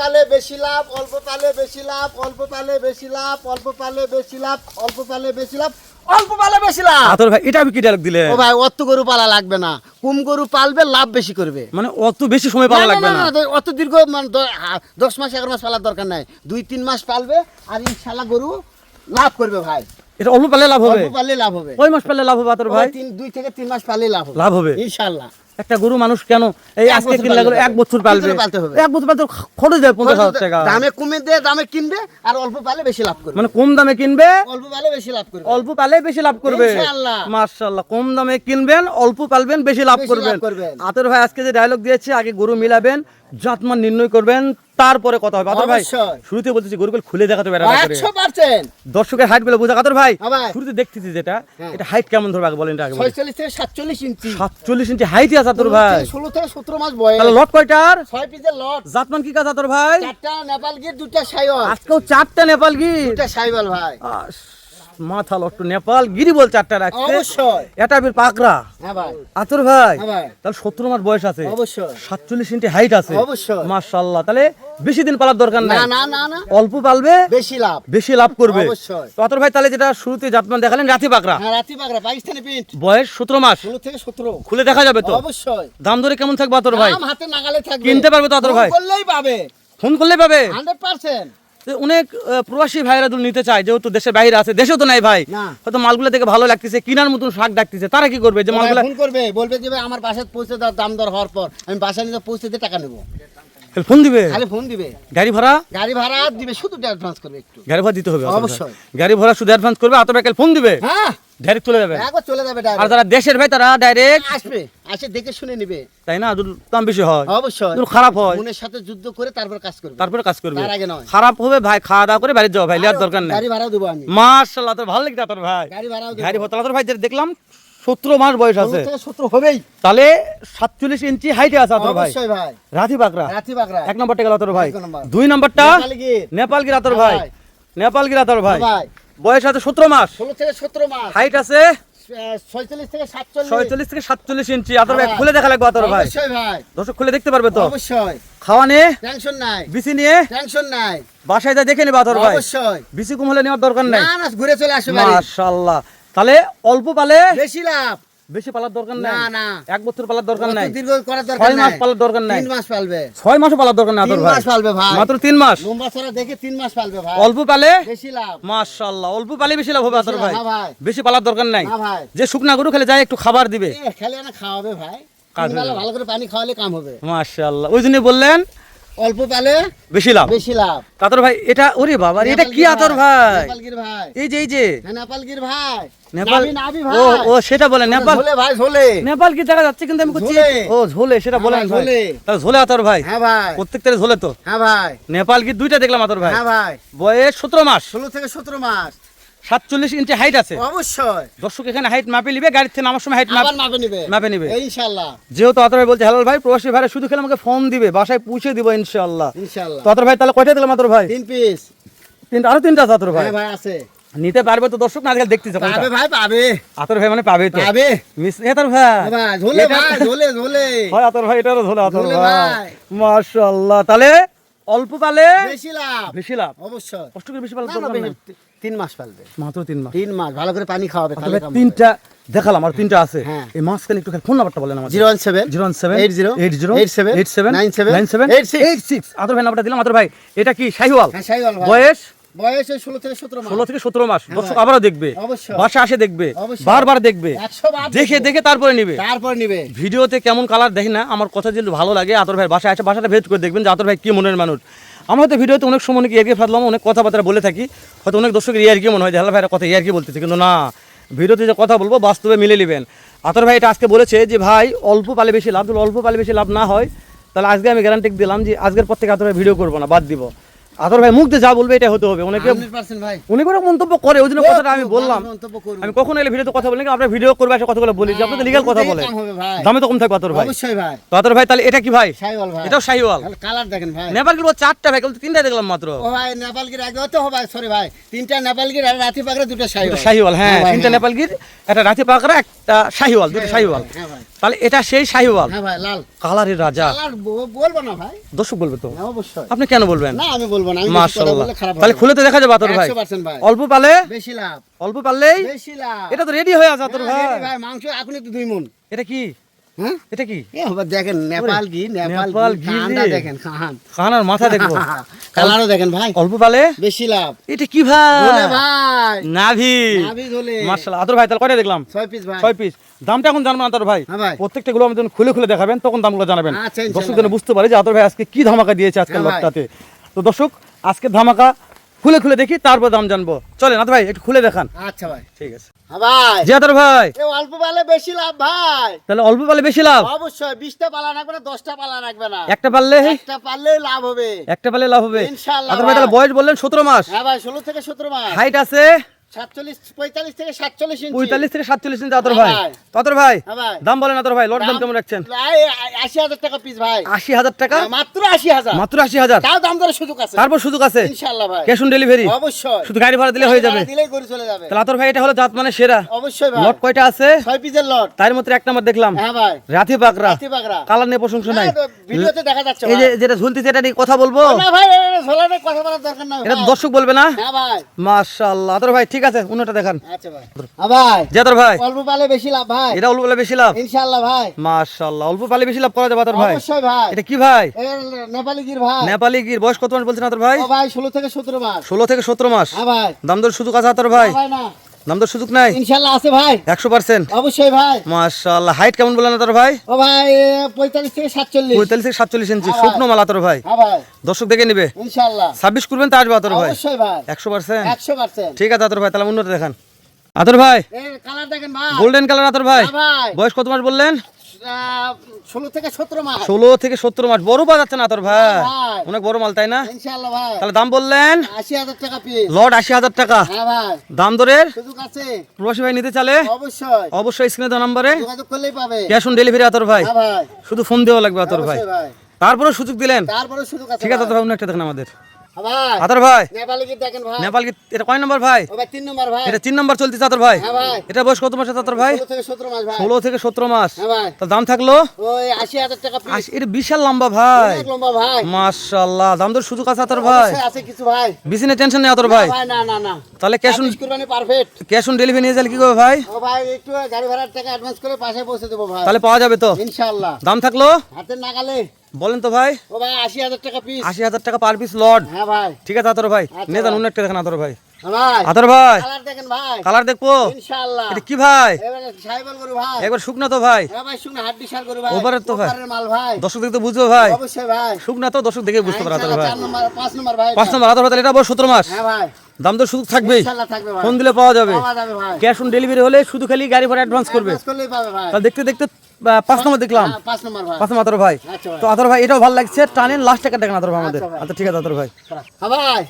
পালে বেশি লাভ, অল্প পালে বেশি লাভ, অল্প পালে বেশি লাভ, অল্প পালে বেশি লাভ, অল্প পালে বেশি লাভ, অল্প পালে বেশি লাভ। আতর ভাই এটা আমি কি ডায়লগ দিলে? ও ভাই অত গরু পালা লাগবে না, কম গরু পালবে লাভ বেশি করবে। মানে অত বেশি সময় পালা লাগবে না, অত দীর্ঘ মানে 10 মাস 11 মাস পালার দরকার নাই, 2-3 মাস পালবে আর ইনশাআল্লাহ গরু লাভ করবে ভাই। এটা অল্প পালে লাভ হবে, অল্প পাললে লাভ হবে। কয় মাস পালে লাভ হবে আতর ভাই? 2 থেকে 3 মাস পাললে লাভ হবে, লাভ হবে ইনশাআল্লাহ। একটা গরু মানুষ কেন এই আজকে কিনলে গেল 1 বছর পালবে, 1 বছর পালতে খরচ যায় 50,000 টাকা। দামে কমে দিয়ে দামে কিনবে আর অল্প পালে বেশি লাভ করবে। মানে কম দামে কিনবে, অল্প পালে বেশি লাভ করবে, অল্প পালে বেশি লাভ করবে ইনশাআল্লাহ। মাশাআল্লাহ, কম দামে কিনবেন, অল্প পালবেন, বেশি লাভ বেশি করবেন। লাভ করবেন। আতর ভাই আজকে যে ডায়লগ দিয়েছে, আগে গরু মিলাবেন, জাতমান নির্ণয় করবেন, তারপরে কথা হবে। আতর ভাই অবশ্যই। শুরুতে বলতেছি গরুগুলো খুলে দেখাতে বেড়া করে 100%। দর্শকের হাইট গুলো বোঝা। আতর ভাই হ্যাঁ ভাই। শুরুতে দেখতেছি যেটা, হ্যাঁ। এটা হাইট কেমন ধরবে আগে বলেন, এটা আগে বলেন। 46 থেকে 47 ইঞ্চি, 47 ইঞ্চি হাইটই আছে আতর ভাই। 16 থেকে 17 মাস বয়স। তাহলে লট কয়টার? 6 পিসের লট। জাতমান কি কাজ আতর ভাই? 4টা নেপাল গির, 2টা সাইওয়াল। আজকেও 4টা নেপাল গির, 2টা সাইওয়াল ভাই। মাথা লট্ট নেপাল গিরি বল 4টা রাখছে, অবশ্যই। এটা বের পাকড়া হ্যাঁ ভাই, আতর ভাই। হ্যাঁ ভাই। তাহলে 17 মাস বয়স আছে, অবশ্যই। 47 ইঞ্চি হাইট আছে, অবশ্যই। মাশাআল্লাহ। তাহলে বেশি দিন পালার দরকার নাই, না না না না, অল্প পালবে, বেশি লাভ, বেশি লাভ করবে। অবশ্যই। তো আতর ভাই তাহলে যেটা শুরুতে জাতমান দেখালেন রাতি পাকড়া, হ্যাঁ রাতি বাগড়া, পাকিস্তানি প্রিন্ট, বয়স 17 মাস, 16 থেকে 17। খুলে দেখা যাবে তো? অবশ্যই। দাম দরে কেমন থাকবে আতর ভাই? দাম হাতে নাগালে থাকবে, কিনতে পারবে তো আতর ভাই? ফোন করলেই পাবে, ফোন করলে পাবে। 100%। তো অনেক প্রবাসী ভাইরা দুল নিতে চায়, যেহেতু দেশের বাইরে আছে, দেশেও তো নাই ভাই, না। হয়তো মালগুলো দেখে ভালো লাগতেছে, কিনার মতন শাক ডাকতেছে, তারা কি করবে? যে মালগুলো ফোন করবে, বলবে যে ভাই আমার বাসায় পৌঁছে দাও, দাম দর হওয়ার পর আমি বাসায় নিয়ে পৌঁছে দিয়ে টাকা নেবো। ফোন দিবে, খালি ফোন দিবে, গাড়ি ভাড়া, গাড়ি ভাড়া দিবে, শুধু অ্যাডভান্স করবে একটু। গাড়ি ভাড়া দিতে হবে আতর ভাই। অবশ্যই। গাড়ি ভাড়া শুধু অ্যাডভান্স করবে, আতর ভাই ফোন দিবে, হ্যাঁ ডাইরেক্ট চলে যাবে। একবার চলে যাবে আর ডাইরেক্ট। যারা দেশের ভাই তারা ডাইরেক্ট আসবে, আসে দেখে শুনে নিবে, তাই না? যদি দাম বেশি হয়, অবশ্যই। যদি খারাপ হয়, মনের সাথে যুদ্ধ করে তারপর কাজ করবে, তারপরে কাজ করবে। তার আগে নয়। খারাপ হবে ভাই, খাওয়া দাওয়া করে বাড়ি যাও ভাই, লিয়ার দরকার নেই। গাড়ি ভাড়াও দেবো আমি, মাশাআল্লাহ, তোর ভালো লাগছে আতর ভাই। গাড়ি ভাড়াও দেবো। গাড়ি ভাড়া আতর ভাই যেটা দেখলাম 17 মাস বয়স আছে, 16 থেকে 17 হবেই। তাহলে 47 ইঞ্চি হাইটে আছে আতর ভাই। অবশ্যই ভাই, রাতি পাকড়া রাতি বাগড়া। 1 নম্বরটা গেল আতর ভাই। 1 নম্বর। 2 নম্বরটা নেপালি গির। নেপাল গির আতর ভাই, ভাই। নেপাল গির আতর ভাই। ভাই বয়স আছে 17 মাস, 16 থেকে 17 মাস, হাইট আছে 46 থেকে 47। 46 থেকে 47 ইঞ্চি। আতর ভাই ভাই। খুলে দেখা লাগবে আতর ভাই, অবশ্যই ভাই, দর্শক খুলে দেখতে পারবে তো? অবশ্যই। খাওয়া নিয়ে, টেনশন নাই, বিসি নিয়ে টেনশন নাই, বাসায় যা দেখে নেবে আতর ভাই। অবশ্যই। বিসি কম হলে নেওয়ার দরকার নাই, না না, ঘুরে চলে আসবে বাড়ি। মাশাআল্লাহ। তাহলে অল্প পালে বেশি লাভ, বেশি পালার দরকার নাই, না না, 1 বছর পালার দরকার নাই, অত দীর্ঘ করার 6 দরকার নাই, মাস পালার দরকার নাই, 3 মাস পালবে, 6 মাসও পালার দরকার নাই আতর 3 ভাই, মাস পালবে ভাই, মাত্র 3 মাস। লম্বা ছড়া দেখে 3 মাস পালবে ভাই, অল্প পালে বেশি লাভ, মাশাআল্লাহ, অল্প পালে বেশি লাভ হবে আতর ভাই। হ্যাঁ ভাই, বেশি পালার দরকার নাই, না ভাই, যে শুকনা গরু খেলে যায় একটু খাবার দিবে, খেলে না খাওয়াবে ভাই, কাজ 3 হয়ে বেলা যাবে। ভালো করে পানি খাওয়ালে কাম হবে, মাশাআল্লাহ। ওই জন্য বললেন অল্প পালে বেশি লাভ। বেশি লাভ। আতর ভাই এটা, ওরে বাবা রে, এটা কি নেপালগির আতর ভাই? নেপালগির ভাই, এই যে, এই যে হ্যাঁ নেপালগির ভাই, নেপাল, নাভি নাভি ও ভাই, ও সেটা বলেন, নেপাল ঝোলে ভাই, ঝোলে, নেপাল কি দেখা যাচ্ছে কিন্তু আমি করছি, ঝোলে। ও ঝোলে, সেটা হ্যাঁ বলেন ভাই, ভাই। ঝোলে। তাহলে ঝোলে আতর ভাই, হ্যাঁ ভাই, প্রত্যেকটারে ঝোলে তো। হ্যাঁ ভাই, নেপাল কি 2টা দেখলাম আতর ভাই, হ্যাঁ ভাই, বয়স 17 মাস, 16 থেকে 17 মাস, 47 ইঞ্চি হাইট আছে। অবশ্যই। দর্শক এখানে হাইট মাপে নিবে, গাড়ির থেকে নামার সময় হাইট আবার মাপে নিবে, মাপে নিবে। ইনশাআল্লাহ, যেহেতু আতর ভাই বলছে হ্যালো ভাই, প্রবাসী ভাইরা শুধু খেলে আমাকে ফোন দিবে, বাসায় পৌঁছে দিব ইনশাআল্লাহ। ইনশাআল্লাহ। তো আতর ভাই তাহলে কয়টা দিলাম আতর ভাই? 3 পিস, আরো 3টা আছে আতর ভাই, হ্যাঁ ভাই আছে, নিতে পারবে তো? দর্শক না আজকাল দেখতেছে কোনটা? পাবে ভাই, পাবে, আতর ভাই মানে পাবে তো, পাবে, মিস আতর ভাই, হ্যাঁ ভাই, ঝোলে এটা- ভাই, ঝোলে ঝোলে, হয় আতর ভাই, এটারও ঝোলে আতর ঝোলে ভাই, ভাই। মাশাআল্লাহ। তাহলে অল্প পালে বেশি লাভ, বেশি লাভ, অবশ্যই। কষ্ট করে বেশি পালে না, দরকার না, নেই। 3 মাস পালবে, মাত্র 3 মাস। 3 মাস ভালো করে পানি খাওয়াবে, আতর তাহলে ভাই কাম 3টা দেখালাম, আর 3টা আছে। হ্যাঁ। এই মাঝখানে একটু ফোন নাম্বারটা বলেন আমাদের। 017 017 80 87 87 97 86 86। আতর ভাই নাম্বারটা দিলাম। আতর ভাই এটা কি শাহিওয়াল? হ্যাঁ শাইওয়াল ভাই, বয়স বয়স 16 থেকে 17 মাস, 16 থেকে 17 মাস। হ্যাঁ দর্শক ভাই। আবারও দেখবে, অবশ্যই। বাসা আসে দেখবে, অবশ্যই। বারবার দেখবে, 100 বার দেখে দেখবে। দেখে তারপরে নিবে। তারপর নিবে, ভিডিওতে কেমন কালার দেখি না, আমার কথা যদি ভালো লাগে আতর ভাই বাসায় আসে, বাসাটা ভেদ করে দেখবেন যে আতর ভাই কি মনের মানুষ। আমরা হয়তো ভিডিওতে অনেক সময় অনেক ইয়ার্কি ফাদলাম, অনেক কথাবার্তা বলে থাকি, হয়তো অনেক দর্শকের ইয়ার্কি মনে হয় যে হ্যালো ভাইয়ের কথা ইয়ার্কি বলতেছে, কিন্তু না, ভিডিওতে যে কথা বলবো বাস্তবে মিলে নেবেন। আতর ভাই এটা আজকে বলেছে যে ভাই অল্প পালে বেশি লাভ, যদি অল্প পালে বেশি লাভ না হয় তাহলে আজকে আমি গ্যারান্টি দিলাম যে আজকের পর থেকে আতর ভাই ভিডিও করবো না, বাদ দিব। আতর ভাই মুখ দিয়ে যা বলবে এটা হতে হবে। অনেকে 100% ভাই, অনেক অনেক মন্তব্য করে, ওই জন্য কথাটা আমি বললাম। মন্তব্য করুন, আমি কখন এলে ভিডিওতে কথা বলি না, আপনার ভিডিও করবে এসে কথাগুলো বলি যে আপনাদের লিগ্যাল কথা বলে, কাম হবে ভাই, দামে তো কম থাকবে আতর ভাই। অবশ্যই ভাই, তো আতর ভাই তাহলে এটা কি ভাই? শাইওয়াল ভাই, এটাও শাহিওয়াল। কালার দেখেন ভাই, নেপাল গির 4টা ভাই, কিন্তু 3টা দেখলাম মাত্র। ও ভাই নেপালগির আগে তো হবে, সরি ভাই, 3টা নেপালগির আর রাতি পাকড়া, 2টা দুটো শাইওয়াল, শাহিওয়াল, হ্যাঁ, হ্যাঁ ভাই, 3টা হ্যাঁ। নেপাল গির, একটা রাতি পাকড়া, একটা শাহিওয়াল, দুটো শাহিওয়াল। হ্যাঁ ভাই, তাহলে এটা সেই শাহিওয়াল, হ্যাঁ ভাই, লাল কালারের রাজা। কালার বলবো না ভাই, দর্শক বলবে তো, হ্যাঁ অবশ্যই। আপনি কেন বলবেন? না আমি বলবো না, আমি বেশি কথা মাশাআল্লাহ। বললে খারাপ তাহলে হবে। খুলে তো দেখা যাবে আতর ভাই, 100% ভাই, অল্প পালে বেশি লাভ, অল্প পারলেই বেশি লাভ। এটা তো রেডি হয়ে আছে আতর হ্যাঁ, ভাই। ready ভাই, মাংস এখনই তো 2 মণ। এটা কি, হ্যাঁ এটা কি? এ বাবা দেখেন, নেপাল ঘি, নেপাল নেপাল ঘি ঘি, রে। কানটা দেখেন, খান খানার মাথা দেখবো, কালারও দেখেন ভাই, অল্প পালে বেশি লাভ। এটা কি ভাই? ঝোলে ভাই, নাভি। নাভি ঝোলে। মাশাআল্লাহ। আতর ভাই তাহলে কয়টা দেখলাম? 6 পিস ভাই। 6 পিস। দামটা এখন জানবো না আতর ভাই, হ্যাঁ ভাই। প্রত্যেকটা গুলো আমি যখন খুলে খুলে দেখাবেন তখন দামগুলো জানাবেন, আচ্ছা, ইনশাআল্লাহ দর্শক যেন বুঝতে পারে যে আতর ভাই আজকে কি ধামাকা দিয়েছে আজকের হ্যাঁ ভাই। লটটাতে। তো দর্শক আজকে ধামাকা খুলে খুলে দেখি, তারপর দাম জানবো। চলেন আতর ভাই একটু খুলে দেখান। আচ্ছা ভাই। ঠিক আছে হ্যাঁ ভাই, জি আতর ভাই। এ অল্প পালে বেশি লাভ ভাই। তাহলে অল্প পালে বেশি লাভ, অবশ্যই 20টা পালা রাখবে না, 10টা পালা রাখবে না, একটা পারলে একটা পারলেই লাভ হবে। একটা পারলে লাভ হবে ইনশাআল্লাহ আতর ভাই। তাহলে ভাই। বয়স বললেন 17 মাস, হ্যাঁ ভাই, 16 থেকে 17 মাস, হাইট আছে 45 থেকে 47 ইঞ্চি। 45 থেকে 47 ইঞ্চি আতর হ্যাঁ ভাই। ভাই। তো আতর ভাই হ্যাঁ ভাই। দাম বলেন আতর ভাই, লট দাম দাম- কেমন রাখছেন? এই 80,000 টাকা পিস ভাই। 80,000 টাকা, হ্যাঁ, মাত্র 80,000। মাত্র 80,000। তাও দাম দরের সুযোগ আছে তারপর সুযোগ আছে, ইনশাআল্লাহ ভাই। ক্যাশ অন ডেলিভারি, অবশ্যই, শুধু গাড়ি ভাড়া দিলে হয়ে যাবে। ভাড়া দিলেই গরু চলে যাবে। তাহলে আতর ভাই এটা হলো জাত মানে সেরা। অবশ্যই ভাই। লট কয়টা আছে? 6 পিসের লট। তার মধ্যে এক নাম্বার দেখলাম হ্যাঁ ভাই, রাথি পাকরা, রাতি বাগড়া। কালার নিয়ে প্রশংসা নাই। হ্যাঁ, তো ভিডিওতে দেখা যাচ্ছে এই যে ভাই। যেটা ঝুলতেছে এটা নিয়ে কথা বলবো, না ভাই, ঝোলানোর কথা বলার দরকার নাই এটা ভাই। দর্শক বলবে না? হ্যাঁ ভাই। মাশাআল্লাহ। আতর ভাই ঠিক আছে, অন্যটা দেখান। আচ্ছা ভাই। হ্যাঁ ভাই, জি আতর ভাই, অল্প পালে বেশি লাভ ভাই। এটা অল্প পালে বেশি লাভ। ইনশাআল্লাহ ভাই। মাশাআল্লাহ, অল্প পালে বেশি লাভ করা যাবে আতর ভাই। অবশ্যই ভাই। এটা কি ভাই? এ নেপালি গির ভাই। নেপালি গির, বয়স কত মাস বলছেন আতর ভাই? ও ভাই, 16 থেকে 17 মাস। 16 থেকে 17 মাস। হ্যাঁ ভাই। দাম দর সুযোগ আছে আতর ভাই? হ্যাঁ ভাই, না দাম দর সুযোগ নাই? ইনশাআল্লাহ আছে ভাই। 100%। অবশ্যই ভাই। মাশাআল্লাহ। হাইট কেমন বলেন আতর ভাই? ও ভাই, 45 থেকে 47। 45 থেকে 47 ইঞ্চি, হ্যাঁ ভাই। শুকনো মাল আতর ভাই। হ্যাঁ ভাই, দর্শক দেখে নিবে, ইনশাআল্লাহ। 26 করবেন তা আসবে আতর ভাই। অবশ্যই ভাই। 100%। 100%। ঠিক আছে আতর ভাই, তাহলে অন্যটা দেখান। আতর ভাই, এর কালার দেখেন ভাই। গোল্ডেন কালার আতর ভাই। হ্যাঁ ভাই। বয়স কত মাস বললেন? 16 থেকে 17 মাস। 16 থেকে 17 মাস। বড় পাওয়া যাচ্ছে না আতর ভাই, হ্যাঁ ভাই। অনেক বড় মাল তাই না? ইনশাআল্লাহ ভাই। তাহলে দাম বললেন 80,000 টাকা পিস। লট 80,000 টাকা। হ্যাঁ ভাই, দাম দরের সুযোগ আছে। প্রবাসী ভাই নিতে চালে অবশ্যই অবশ্যই স্ক্রিনে দেওয়া নাম্বারে যোগাযোগ করলেই পাবে। ক্যাশ অন ডেলিভারি আতর ভাই। হ্যাঁ ভাই, শুধু ফোন দেওয়া লাগবে আতর ভাই। অবশ্যই ভাই। তারপরে সুযোগ দিলেন। তারপরে সুযোগ আছে। ঠিক আছে আতর ভাই, অন্য একটা দেখেন আমাদের। হ্যাঁ ভাই, আতর ভাই, নেপালি গির দেখেন ভাই। নেপাল কি এটা কয় নম্বর ভাই? ও ভাই, 3 নম্বর ভাই। এটা 3 নম্বর চলতেছে আতর ভাই। হ্যাঁ ভাই, এটা বয়স কত মাস আতর ভাই? 16 থেকে 17 মাস ভাই। 16 থেকে 17 মাস। হ্যাঁ ভাই, তো দাম থাকলো ওই 80,000 টাকা পিস। এটা বিশাল লম্বা ভাই। অনেক লম্বা ভাই। মাশাআল্লাহ। দাম দর সুযোগ আছে আতর ভাই, অবশ্যই আছে কিছু ভাই। বিসিনে টেনশন নেই আতর ভাই। না ভাই, না না না। তাহলে ক্যাশ অন কুরবানি পারফেক্ট। ক্যাশ অন ডেলিভারি নিয়ে গেলে কি করবে ভাই? ও ভাই, একটু গাড়ি ভাড়ার টাকা অ্যাডভান্স করে পাশে পৌঁছে দেবো ভাই। তাহলে পাওয়া যাবে তো? ইনশাআল্লাহ। দাম থাকলো হাতের নাগালে। বলেন তো ভাই। ও ভাই, 80,000 টাকা পিস। 80,000 টাকা পার পিস লট। হ্যাঁ ভাই। ঠিক আছে আতর ভাই, আচ্ছা নিয়ে যান ভাই। অন্য একটা দেখেন আতর ভাই। হ্যাঁ ভাই, আতর ভাই, কালার দেখেন ভাই। কালার দেখবো। ইনশাআল্লাহ। এটা কি ভাই? এবারে সাইবল গরু ভাই। একবার শুকনা তো ভাই, হ্যাঁ ভাই, শুনে হাড্ডি সার গরু ভাই। ওভারের তো ভাই। ওভারের মাল ভাই। দর্শক দেখতে বুঝবো ভাই। অবশ্যই ভাই। শুকনা তো দর্শক দেখে বুঝতে পারে আতর ইনশাআল্লাহ, ভাই। 4 নম্বর 5 নম্বর ভাই। 5 নম্বর আতর ভাই, তাহলে এটা বয়স 17 মাস। হ্যাঁ ভাই, দাম দর সুযোগ থাকবেই, ইনশাআল্লাহ থাকবে ভাই। ফোন দিলে পাওয়া যাবে। পাওয়া যাবে ভাই। ক্যাশ অন ডেলিভারি হলে শুধু খালি গাড়ি ভাড়া অ্যাডভান্স করবে। অ্যাডভান্স করলেই পাবে ভাই। তাহলে দেখতে দেখতে 5 নম্বর দেখলাম। হ্যাঁ, 5 নম্বর ভাই। 5 নম্বর আতর ভাই। আচ্ছা ভাই। তো আতর ভাই এটাও ভালো লাগছে, টানেন লাস্ট টাকা দেখেন আতর ভাই আমাদের। আচ্ছা ভাই। আচ্ছা ঠিক আছে আতর ভাই। হ্যাঁ ভাই,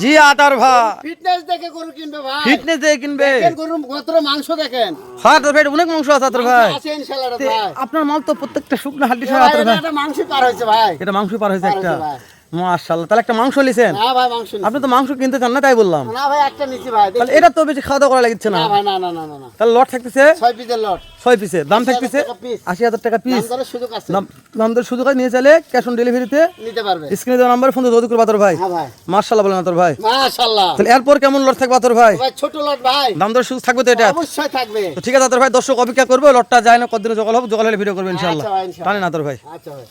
জি আতর ভাই, ফিটনেস দেখে গরু কিনবে ভাই। ফিটনেস দিয়ে কিনবে। দেখেন গরুর গোত্র মাংস দেখেন। হ্যাঁ আতর ভাই, অনেক মাংস আছে আতর ভাই। আছে ইনশাআল্লাহ রে তে ভাই। আপনার মাল তো প্রত্যেকটা শুকনো হাড্ডি ছাড়া ভাই, আতর ভাই। এটা মাংস পার হয়েছে ভাই। এটা মাংস পার হয়েছে পার একটা। হয়েছে ভাই। মাশাআল্লাহ। তাহলে একটা মাংস লিছেন? হ্যাঁ ভাই, মাংস নিছি। আপনি তো মাংস কিনতে চান না তাই বললাম। না ভাই, একটা নিছি ভাই। দেখি। তাহলে এটা তো বেশি খাওয়া দাওয়া করা লাগছে না। না ভাই, না না না না না। তাহলে লট থাকতেছে 6 পিসের লট। 6 পিসে, দাম থাকতেছে 80,000 টাকা পিস। 80,000 টাকা পিস। দাম দরের সুযোগ আছে। দাম দর শুধু নিয়ে চলে ক্যাশ অন ডেলিভারিতে নিতে পারবে। স্ক্রিনে দেওয়া নাম্বার ফোন যোগাযোগ করবে আতর ভাই। হ্যাঁ ভাই, মাশাআল্লাহ বলেন আতর ভাই। মাশাআল্লাহ। তাহলে এরপর কেমন লট থাকবে আতর ভাই? ভাই, ছোট লট ভাই। দাম দর সুযোগ থাকবে তো এটা? অবশ্যই থাকবে। তো ঠিক আছে আতর ভাই, দর্শক অপেক্ষা করবে, লটটা যায় না কতদিনে জগাল হবে, জগাল হলে ভিডিও করবে ইনশাআল্লাহ। আচ্ছা ভাই, ইনশাআল্লাহ। টানেন আতর ভাই। আচ্ছা ভাই।